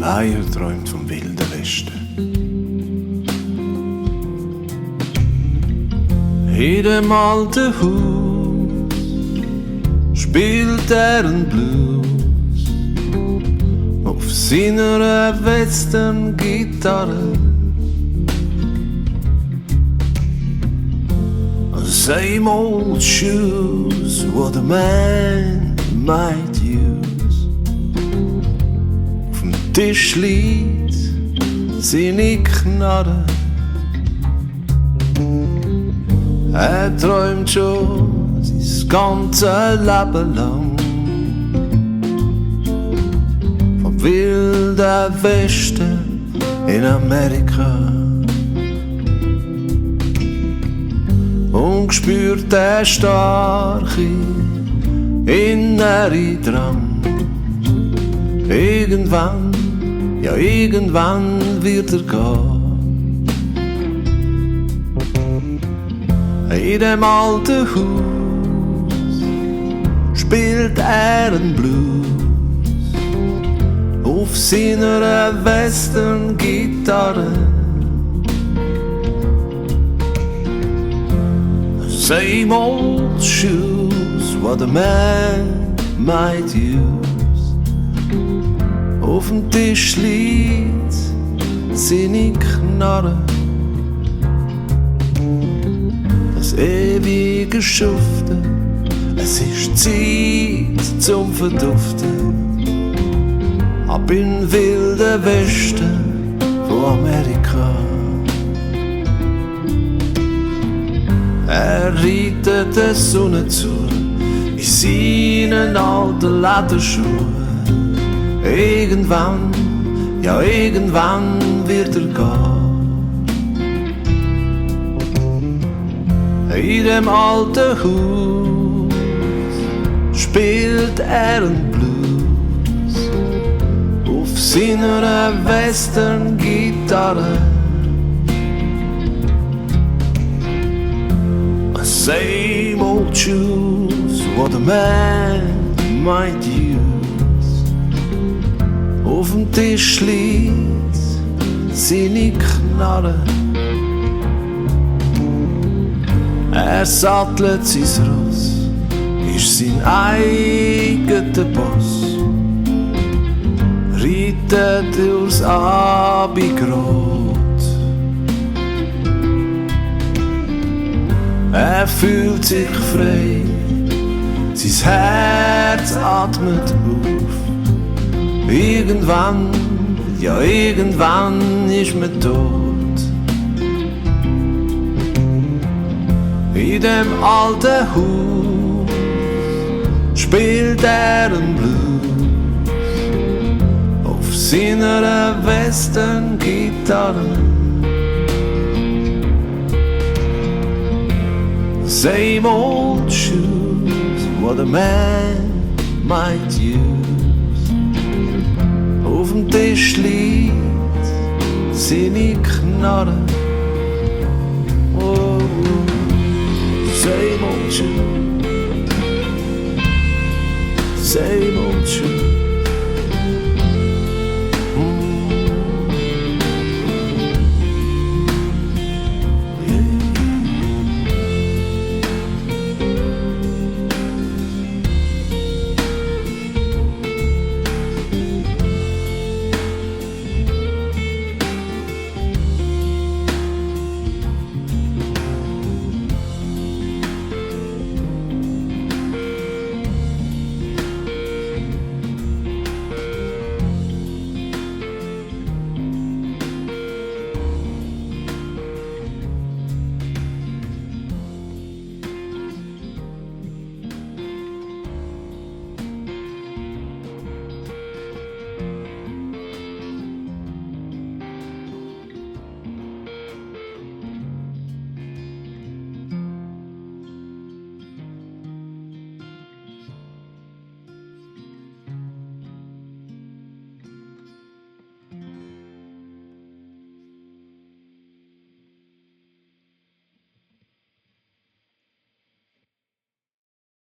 Meier träumt vom wilden Westen. In dem alten Haus spielt ein Blues auf seiner Western-Gitarre. Same old shoes what a man might use. Auf dem Tisch liegt seine Knarre. Er träumt schon sein ganzes Leben lang vom wilden Westen in Amerika. Und spürt der starke innere Drang. Irgendwann, ja irgendwann wird er gehen. In dem alten Haus spielt er einen Blues auf seiner Western-Gitarre. Same old shoes what a man might use. Auf dem Tisch liegt seine Knarre. Das ewige Schuften, es ist Zeit zum Verduften. Ab in wilden Westen von Amerika. Er reitet der Sonne zu in seinen alten Lederschuhen. Irgendwann, ja irgendwann wird er gehen. In dem alten Haus spielt er einen Blues auf seiner Western-Gitarre. Same old shoes what a man might use. Auf dem Tisch liegt seine Knarre. Er sattelt sein Ross, ist sein eigener Boss. Reitet durchs Abendrot. Er fühlt sich frei, sein Herz atmet auf. Irgendwann, ja irgendwann ist man tot. In dem alten Haus spielt er einen Blues auf seiner Western-Gitarre. Same old shoes what a man might use. Auf dem Tisch liegt seine Knarre. Oh, same old shoes, same old shoes.